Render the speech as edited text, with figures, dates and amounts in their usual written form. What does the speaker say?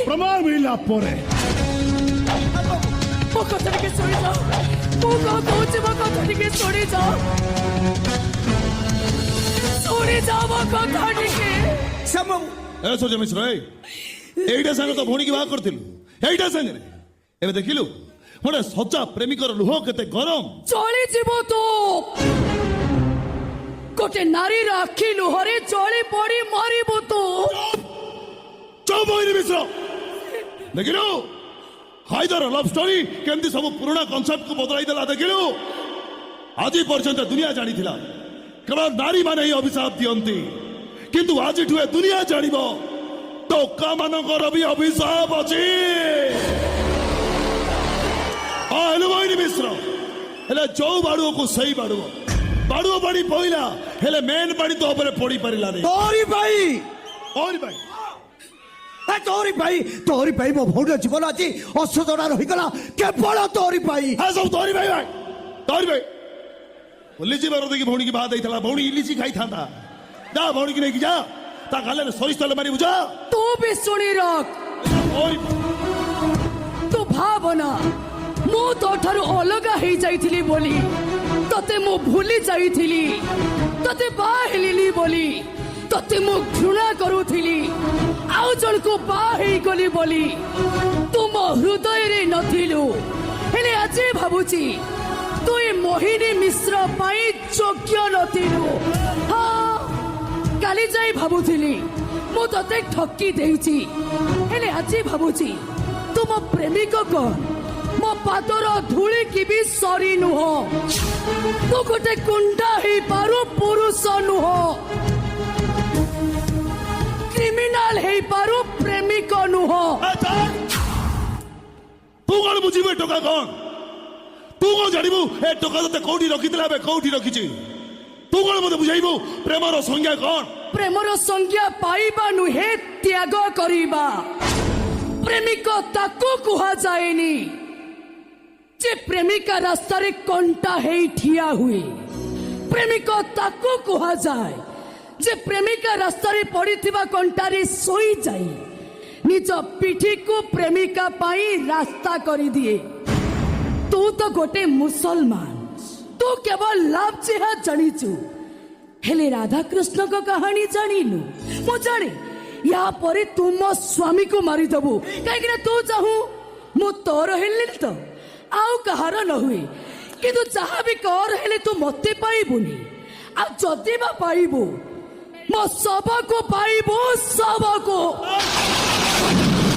प्रमाण मिलला परे ମୋ କଥା ଟିକେ ଶୁଣି ଯାଅ ମୁଁ କଣ କହୁଛି ମୋ କଥା ଟିକେ ଶୁଣି ଯାଅ ମୋ କଥା ଟିକେ ए सोचे मिश्र एइटा संग तो भौणी की बात करथिलु एइटा संग रे एबे देखिलु मोरे सच्चा प्रेमिकर लुह केते गरम चली जीव तू गोटे नारी आखि लुहरे चली पड़ी मरिबु तू चुप होइनी मिश्र देखिलु हाइदर लव स्टोरी केमती सब पुराना कॉन्सेप्ट को बदलाई देला देखिलु आज पर्यंत दुनिया जानी थिला केवल नारी माने ही अभिशाप दियंती किंतु आज ठुए दुनिया जानिब टोका मानकर भी अभिशाप अछि हेलो मोहिनी मिश्र हेले जो बाड़ुओ को सही बाड़ुओ बाड़ुओ बाड़ी पइला हेले मेन बाड़ी तो ऊपर पड़ी परिला रे तोरी भाई तोरी भाई मो भौणी जीवन आज असजड़ा रहीगला केवल तोरी भाई हाँ सब तोरी भाई लिची बार देखी भौणी की बात देइथला भौणी लिची खाई था जा भौणी की नहीं जा ता गाले सरिष तेल मारी बुझा तू भी सुनी रख तू भावना मु तो ठारू अलगा ही जाइथिली बोली तते मु भूली जाइथिली तते बाहेलिली बोली तते मु घृणा करूथिली आउ जण को बाहे गली बोली तुम हृदय रे नथिलु हेले आज भाबुची तू ए मोहिनी मिश्र पाई योग्य नथिलु हाँ काली जाई भाबुथिली मु तते ठकी देइची हेले आज भाबुची तुम प्रेमिक को मो पादर धूली की भी सरी नुह तू गोटे कुंडा ही पारु पुरुष नुह क्रिमिनाल है पारु प्रेमिक नुह तू कौन बुझीबे टोका कौन तू कौन जानिबु ए टोका तते कोठी रखितला बे कोठी रखिची तू कौन मते बुझाइबु प्रेमर संज्ञा कौन प्रेमर संज्ञा पाइबा नुहे त्याग करिबा प्रेमिक ताकू कुहा जाएनी जे प्रेमिका रास्ता रे कंटा हे ठिया हुए प्रेमिक ताकू कुहा जाए जे प्रेमिका रास्ता रे पड़िथिबा कंटा रे सोई जाई निज पिठी को प्रेमिका पाई रास्ता करी दिए तू तो गोटे मुसलमान तू केवल लाभ चेहा जानिचु हेले राधा कृष्ण को कहानी जानिलु मु जाने या परे तुम स्वामी को मारी दबु कहीं तू चाहू मु तोर हेले तो आउ कहार न हुए किंतु जहा भी कर हेले तू मते पाइबुनी आ जदि बा पाइबु मो सब को पाइबु सब को